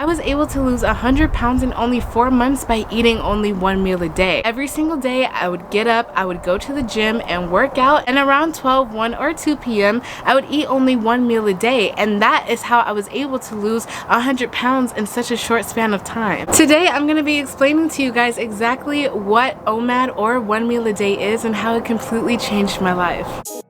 was able to lose 100 pounds in only 4 months by eating only one meal a day. Every single day I would get up, I would go to the gym and work out, and around 12, 1 or 2 p.m. I would eat only one meal a day, and that is how I was able to lose 100 pounds in such a short span of time. Today I'm going to be explaining to you guys exactly what OMAD or one meal a day is and how it completely changed my life.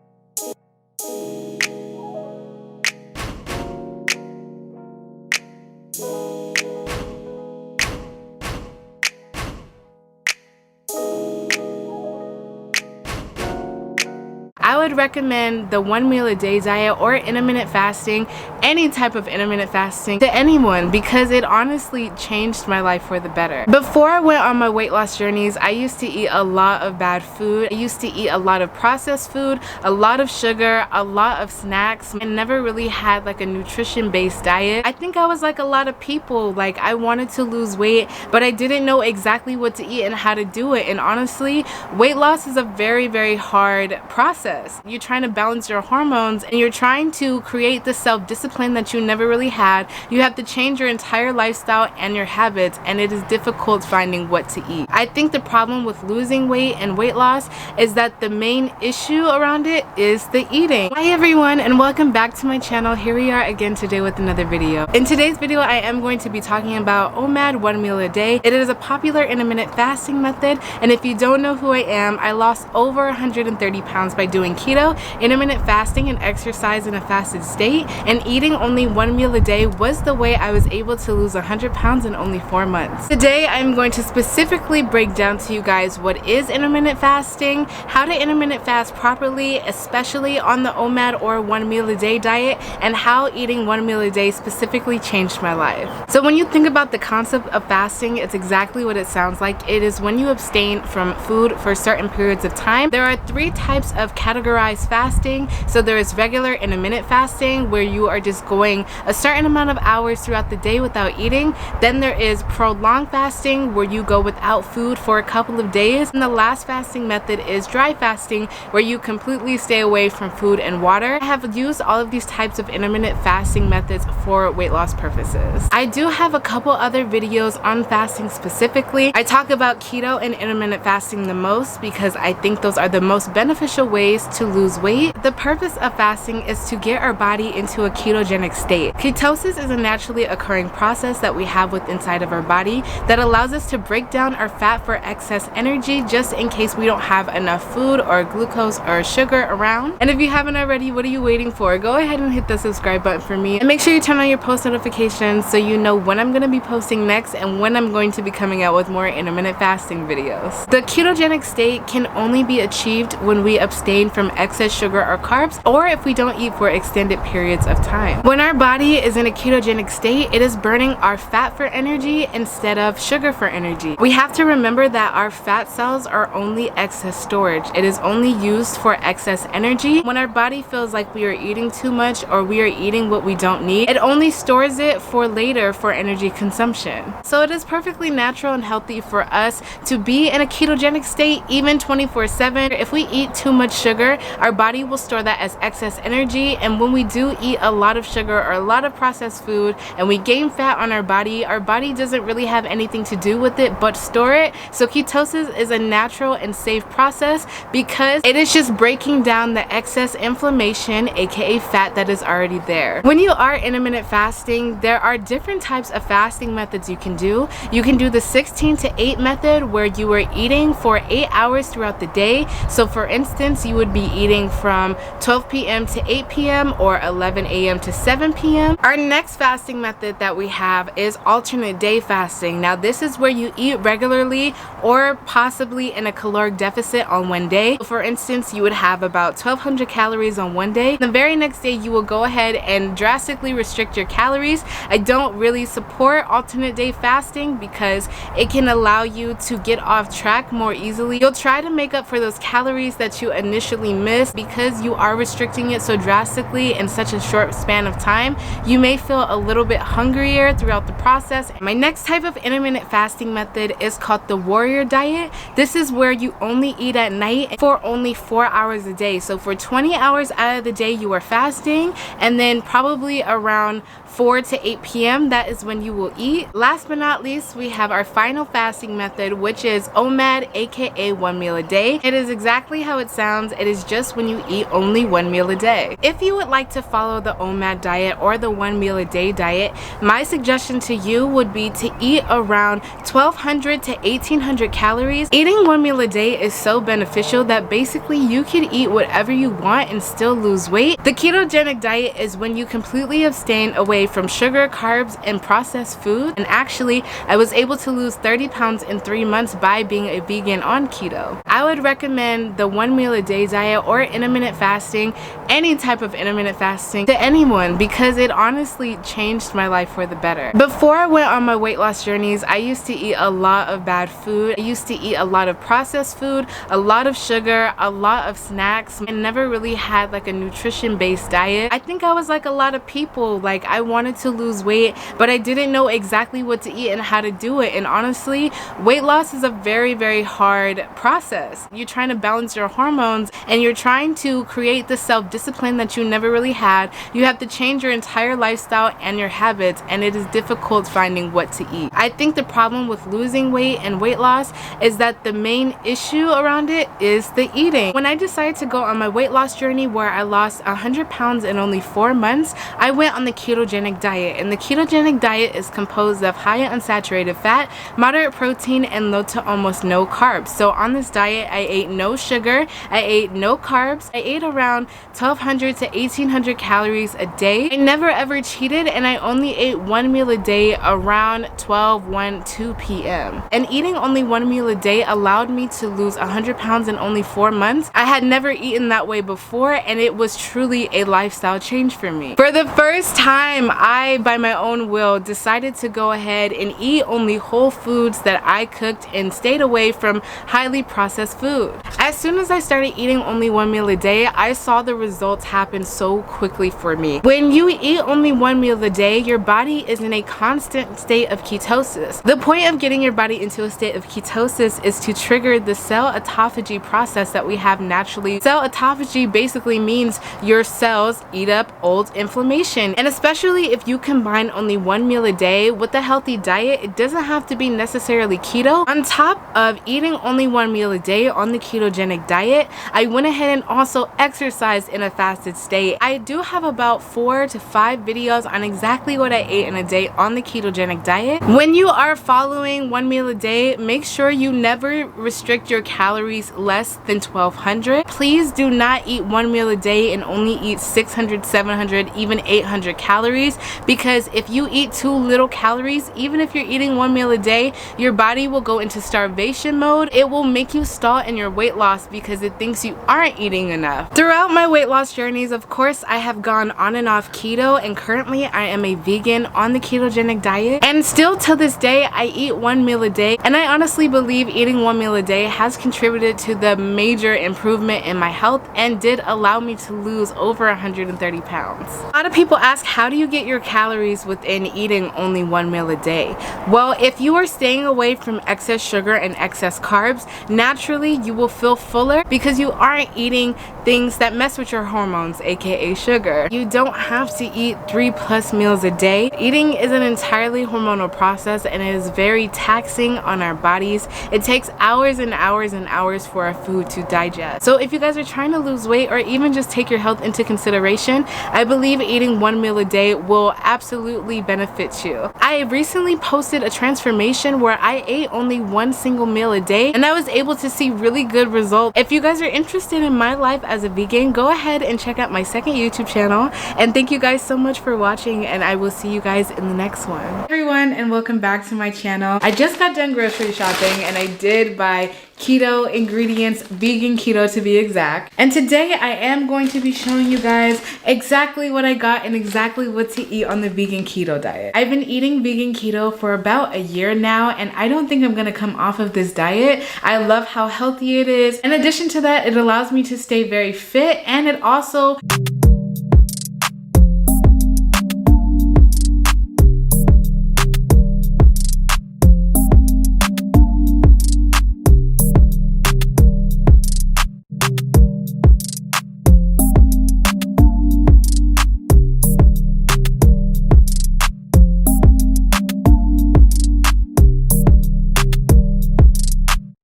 I would recommend the one meal a day diet or intermittent fasting, any type of intermittent fasting, to anyone because it honestly changed my life for the better. Before I went on my weight loss journeys, I used to eat a lot of bad food. I used to eat a lot of processed food, a lot of sugar, a lot of snacks, and never really had like a nutrition-based diet. I think I was like a lot of people, like I wanted to lose weight, but I didn't know exactly what to eat and how to do it. And honestly, weight loss is a very, very hard process. You're trying to balance your hormones and you're trying to create the self-discipline that you never really had. You have to change your entire lifestyle and your habits, and it is difficult finding what to eat. I think the problem with losing weight and weight loss is that the main issue around it is the eating. Hi everyone, and welcome back to my channel. Here we are again today with another video. In today's video, I am going to be talking about OMAD, one meal a day. It is a popular intermittent fasting method, and if you don't know who I am, I lost over 130 pounds by doing keto, intermittent fasting, and exercise in a fasted state, and eating only one meal a day was the way I was able to lose 100 pounds in only 4 months. Today I'm going to specifically break down to you guys what is intermittent fasting, how to intermittent fast properly, especially on the OMAD or one meal a day diet, and how eating one meal a day specifically changed my life. So when you think about the concept of fasting, it's exactly what it sounds like. It is when you abstain from food for certain periods of time. There are 3 types of categorized fasting. So there is regular intermittent fasting, where you are just going a certain amount of hours throughout the day without eating. Then there is prolonged fasting, where you go without food for a couple of days. And the last fasting method is dry fasting, where you completely stay away from food and water. I have used all of these types of intermittent fasting methods for weight loss purposes. I do have a couple other videos on fasting specifically. I talk about keto and intermittent fasting the most because I think those are the most beneficial ways to lose weight. The purpose of fasting is to get our body into a ketogenic state. Ketosis is a naturally occurring process that we have within inside of our body that allows us to break down our fat for excess energy, just in case we don't have enough food or glucose or sugar around. And if you haven't already, what are you waiting for? Go ahead and hit the subscribe button for me, and make sure you turn on your post notifications so you know when I'm going to be posting next and when I'm going to be coming out with more intermittent fasting videos. The ketogenic state can only be achieved when we abstain from excess sugar or carbs, or if we don't eat for extended periods of time. When our body is in a ketogenic state, it is burning our fat for energy instead of sugar for energy. We have to remember that our fat cells are only excess storage. It is only used for excess energy. When our body feels like we are eating too much or we are eating what we don't need, it only stores it for later for energy consumption. So it is perfectly natural and healthy for us to be in a ketogenic state even 24/7. If we eat too much sugar, our body will store that as excess energy, and when we do eat a lot of sugar or a lot of processed food and we gain fat on our body doesn't really have anything to do with it but store it. So ketosis is a natural and safe process because it is just breaking down the excess inflammation, aka fat, that is already there. When you are intermittent fasting, there are different types of fasting methods you can do. You can do the 16-8 method, where you are eating for 8 hours throughout the day. So for instance, you would be eating from 12 p.m. to 8 p.m. or 11 a.m. to 7 p.m. Our next fasting method that we have is alternate day fasting. Now this is where you eat regularly or possibly in a caloric deficit on one day. For instance, you would have about 1200 calories on one day. The very next day you will go ahead and drastically restrict your calories. I don't really support alternate day fasting because it can allow you to get off track more easily. You'll try to make up for those calories that you initially missed because you are restricting it so drastically in such a short span span of time, you may feel a little bit hungrier throughout the process. My next type of intermittent fasting method is called the warrior diet. This is where you only eat at night for only 4 hours a day. So for 20 hours out of the day you are fasting, and then probably around 4 to 8 p.m. that is when you will eat. Last but not least, we have our final fasting method, which is OMAD, aka 1 meal a day. It is exactly how it sounds. It is just when you eat only 1 meal a day. If you would like to follow the OMAD diet or the 1 meal a day diet, my suggestion to you would be to eat around 1200 to 1800 calories. Eating 1 meal a day is so beneficial that basically you can eat whatever you want and still lose weight. The ketogenic diet is when you completely abstain away from sugar, carbs, and processed food. And actually, I was able to lose 30 pounds in 3 months by being a vegan on keto. I would recommend the 1 meal a day diet or intermittent fasting, any type of intermittent fasting, to anyone because it honestly changed my life for the better. Before I went on my weight loss journeys, I used to eat a lot of bad food. I used to eat a lot of processed food, a lot of sugar, a lot of snacks, and never really had like a nutrition-based diet. I think I was like a lot of people, like I wanted to lose weight, but I didn't know exactly what to eat and how to do it. And honestly, weight loss is a very, very hard process. You're trying to balance your hormones and you're trying to create the self-discipline that you never really had. You have to change your entire lifestyle and your habits, and it is difficult finding what to eat. I think the problem with losing weight and weight loss is that the main issue around it is the eating. When I decided to go on my weight loss journey where I lost 100 pounds in only 4 months, I went on the ketogenic diet. And the ketogenic diet is composed of high unsaturated fat, moderate protein, and low to almost no carbs. So on this diet, I ate no sugar, I ate no carbs, I ate around 1200 to 1800 calories a day. I never ever cheated, and I only ate 1 meal a day around 1 2 p.m. And eating only 1 meal a day allowed me to lose 100 pounds in only 4 months. I had never eaten that way before, and it was truly a lifestyle change for me. For the first time, I, by my own will, decided to go ahead and eat only whole foods that I cooked and stayed away from highly processed food. As soon as I started eating only 1 meal a day, I saw the results happen so quickly for me. When you eat only 1 meal a day, your body is in a constant state of ketosis. The point of getting your body into a state of ketosis is to trigger the cell autophagy process that we have naturally. Cell autophagy basically means your cells eat up old inflammation, and especially if you combine only 1 meal a day with a healthy diet, it doesn't have to be necessarily keto. On top of eating only 1 meal a day on the ketogenic diet, I went ahead and also exercised in a fasted state. I do have about 4 to 5 videos on exactly what I ate in a day on the ketogenic diet. When you are following 1 meal a day, make sure you never restrict your calories less than 1200. Please do not eat 1 meal a day and only eat 600, 700, even 800 calories, because if you eat too little calories, even if you're eating 1 meal a day, your body will go into starvation mode. It will make you stall in your weight loss because it thinks you aren't eating enough. Throughout my weight loss journeys, of course, I have gone on and off keto, and currently I am a vegan on the ketogenic diet, and still to this day I eat 1 meal a day, and I honestly believe eating 1 meal a day has contributed to the major improvement in my health and did allow me to lose over 130 pounds. A lot of people ask, how do you get your calories within eating only 1 meal a day? Well, if you are staying away from excess sugar and excess carbs, naturally you will feel fuller because you aren't eating things that mess with your hormones, aka sugar. You don't have to eat 3+ meals a day. Eating is an entirely hormonal process, and it is very taxing on our bodies. It takes hours and hours and hours for our food to digest. So if you guys are trying to lose weight or even just take your health into consideration, I believe eating 1 meal a day will absolutely benefit you. I recently posted a transformation where I ate only 1 single meal a day, and I was able to see really good results. If you guys are interested in my life as a vegan, go ahead and check out my second YouTube channel. And thank you guys so much for watching, and I will see you guys in the next one. Hey everyone, and welcome back to my channel. I just got done grocery shopping, and I did buy keto ingredients, vegan keto to be exact. And today I am going to be showing you guys exactly what I got and exactly what to eat on the vegan keto diet. I've been eating vegan keto for about a year now, and I don't think I'm gonna come off of this diet. I love how healthy it is. In addition to that, it allows me to stay very fit, and it also